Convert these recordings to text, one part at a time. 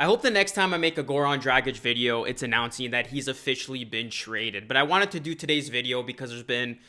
I hope the next time I make a Goran Dragic video, it's announcing that he's officially been traded. But I wanted to do today's video because there's been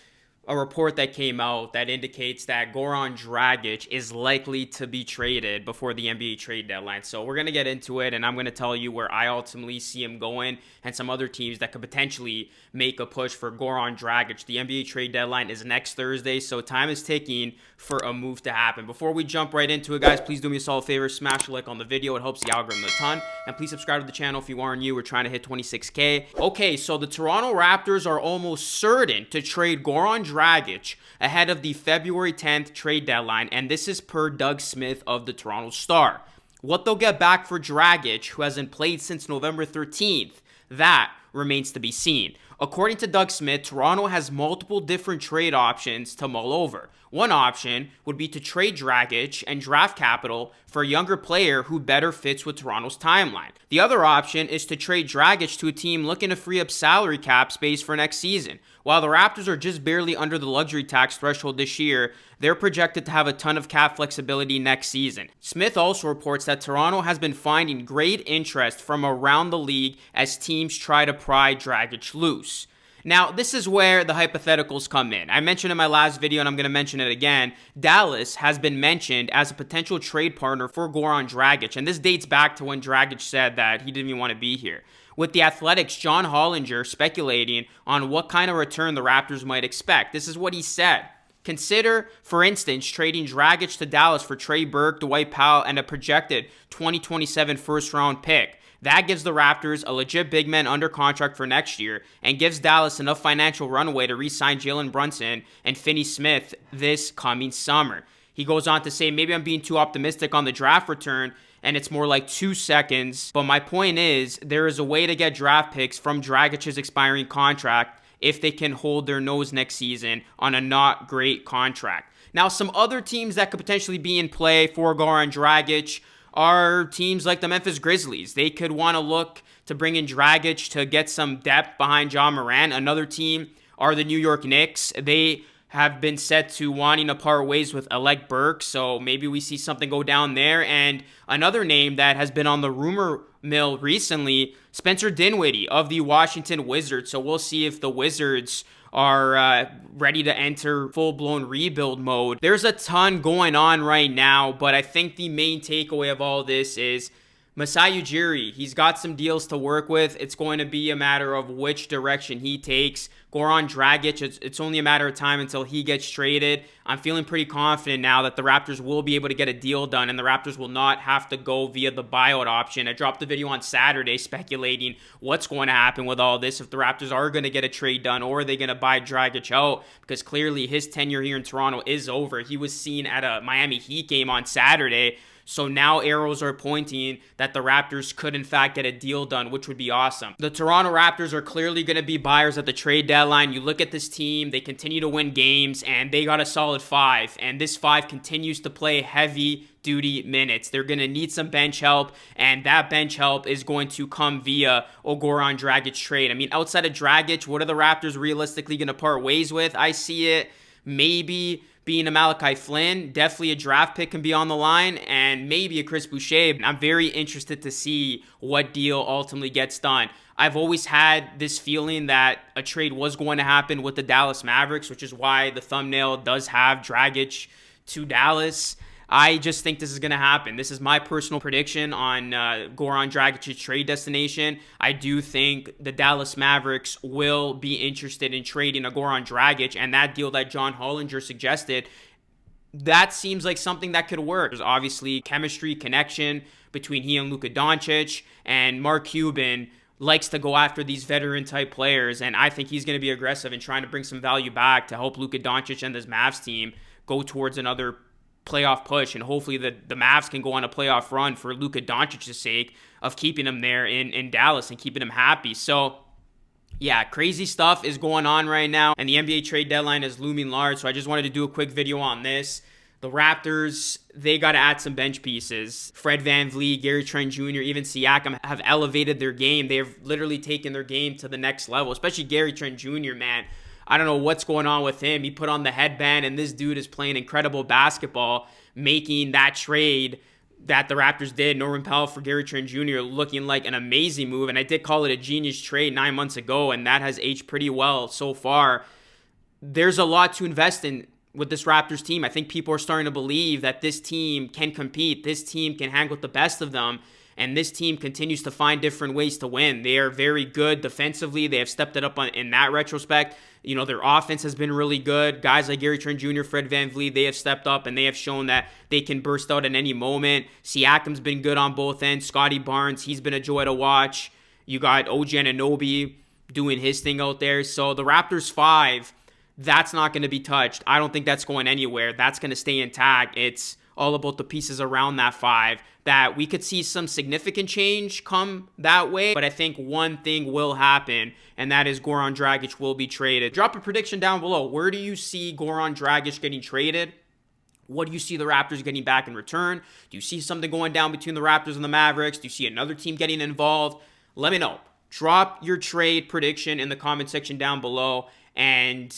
a report that came out that indicates that Goran Dragic is likely to be traded before the NBA trade deadline. So we're going to get into it, and I'm going to tell you where I ultimately see him going and some other teams that could potentially make a push for Goran Dragic. The NBA trade deadline is next Thursday, so time is ticking for a move to happen. Before we jump right into it, guys, please do me a solid favor. Smash a like on the video. It helps the algorithm a ton. And please subscribe to the channel if you aren't new. We're trying to hit 26K. Okay, so the Toronto Raptors are almost certain to trade Goran Dragic ahead of the February 10th trade deadline, and this is per Doug Smith of the Toronto Star. What they'll get back for Dragic, who hasn't played since November 13th, that remains to be seen. According to Doug Smith, Toronto has multiple different trade options to mull over. One option would be to trade Dragic and draft capital for a younger player who better fits with Toronto's timeline. The other option is to trade Dragic to a team looking to free up salary cap space for next season. While the Raptors are just barely under the luxury tax threshold this year, they're projected to have a ton of cap flexibility next season. Smith also reports that Toronto has been finding great interest from around the league as teams try to pry Dragic loose. Now, this is where the hypotheticals come in. I mentioned in my last video, and I'm going to mention it again, Dallas has been mentioned as a potential trade partner for Goran Dragic, and this dates back to when Dragic said that he didn't even want to be here. With the Athletic's John Hollinger speculating on what kind of return the Raptors might expect. This is what he said. Consider, for instance, trading Dragic to Dallas for Trey Burke, Dwight Powell, and a projected 2027 first-round pick. That gives the Raptors a legit big man under contract for next year and gives Dallas enough financial runway to re-sign Jalen Brunson and Finney-Smith this coming summer. He goes on to say, maybe I'm being too optimistic on the draft return, and it's more like 2 seconds. But my point is, there is a way to get draft picks from Dragic's expiring contract if they can hold their nose next season on a not great contract. Now, some other teams that could potentially be in play for Goran Dragic are teams like the Memphis Grizzlies. They could want to look to bring in Dragic to get some depth behind John Moran. Another team are the New York Knicks. They have been set to wanting to part ways with Alec Burks, so maybe we see something go down there. And another name that has been on the rumor mill recently, Spencer Dinwiddie of the Washington Wizards. So we'll see if the Wizards are ready to enter full-blown rebuild mode. There's a ton going on right now, but I think the main takeaway of all this is Masai Ujiri. He's got some deals to work with. It's going to be a matter of which direction he takes. Goran Dragic, it's only a matter of time until he gets traded. I'm feeling pretty confident now that the Raptors will be able to get a deal done, and the Raptors will not have to go via the buyout option. I dropped a video on Saturday speculating what's going to happen with all this, if the Raptors are going to get a trade done or are they going to buy Dragic out, because clearly his tenure here in Toronto is over. He was seen at a Miami Heat game on Saturday. So now arrows are pointing that the Raptors could in fact get a deal done, which would be awesome. The Toronto Raptors are clearly going to be buyers at the trade deadline. You look at this team, they continue to win games, and they got a solid 5. And this 5 continues to play heavy-duty minutes. They're going to need some bench help, and that bench help is going to come via a Goran Dragic trade. I mean, outside of Dragic, what are the Raptors realistically going to part ways with? I see it maybe being a Malachi Flynn, definitely a draft pick can be on the line, and maybe a Chris Boucher. I'm very interested to see what deal ultimately gets done. I've always had this feeling that a trade was going to happen with the Dallas Mavericks, which is why the thumbnail does have Dragic to Dallas. I just think this is going to happen. This is my personal prediction on Goran Dragic's trade destination. I do think the Dallas Mavericks will be interested in trading a Goran Dragic, and that deal that John Hollinger suggested, that seems like something that could work. There's obviously chemistry, connection between he and Luka Doncic, and Mark Cuban likes to go after these veteran-type players, and I think he's going to be aggressive in trying to bring some value back to help Luka Doncic and this Mavs team go towards another playoff push, and hopefully the Mavs can go on a playoff run for Luka Doncic's sake of keeping him there in Dallas and keeping him happy. So yeah, crazy stuff is going on right now, and the NBA trade deadline is looming large, so I just wanted to do a quick video on this. The Raptors, they got to add some bench pieces. Fred VanVleet, Gary Trent Jr., even Siakam have elevated their game. They've literally taken their game to the next level, especially Gary Trent Jr., man. I don't know what's going on with him. He put on the headband, and this dude is playing incredible basketball, making that trade that the Raptors did. Norman Powell for Gary Trent Jr. looking like an amazing move. And I did call it a genius trade 9 months ago, and that has aged pretty well so far. There's a lot to invest in with this Raptors team. I think people are starting to believe that this team can compete. This team can hang with the best of them. And this team continues to find different ways to win. They are very good defensively. They have stepped it up in that retrospect. You know, their offense has been really good. Guys like Gary Trent Jr., Fred VanVleet, they have stepped up and they have shown that they can burst out at any moment. Siakam's been good on both ends. Scotty Barnes, he's been a joy to watch. You got OG Anunoby doing his thing out there. So the Raptors 5, that's not going to be touched. I don't think that's going anywhere. That's going to stay intact. It's all about the pieces around that 5 that we could see some significant change come that way. But I think one thing will happen, and that is Goran Dragic will be traded. Drop a prediction down below. Where do you see Goran Dragic getting traded? What do you see the Raptors getting back in return? Do you see something going down between the Raptors and the Mavericks? Do you see another team getting involved? Let me know. Drop your trade prediction in the comment section down below. And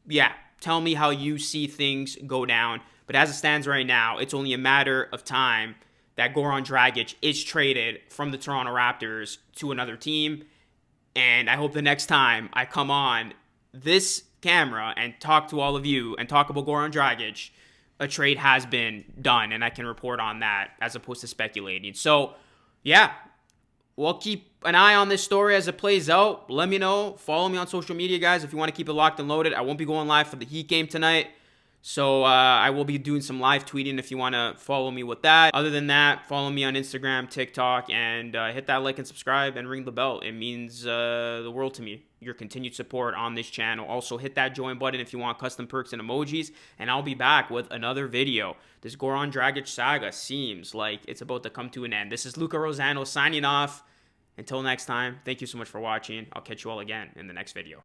yeah, tell me how you see things go down. But as it stands right now, it's only a matter of time that Goran Dragic is traded from the Toronto Raptors to another team. And I hope the next time I come on this camera and talk to all of you and talk about Goran Dragic, a trade has been done and I can report on that as opposed to speculating. So, yeah, we'll keep an eye on this story as it plays out. Let me know. Follow me on social media, guys, if you want to keep it locked and loaded. I won't be going live for the Heat game tonight. So I will be doing some live tweeting if you want to follow me with that. Other than that, follow me on Instagram, TikTok, and hit that like and subscribe and ring the bell. It means the world to me, your continued support on this channel. Also, hit that join button if you want custom perks and emojis, and I'll be back with another video. This Goran Dragic saga seems like it's about to come to an end. This is Luca Rosano signing off. Until next time, thank you so much for watching. I'll catch you all again in the next video.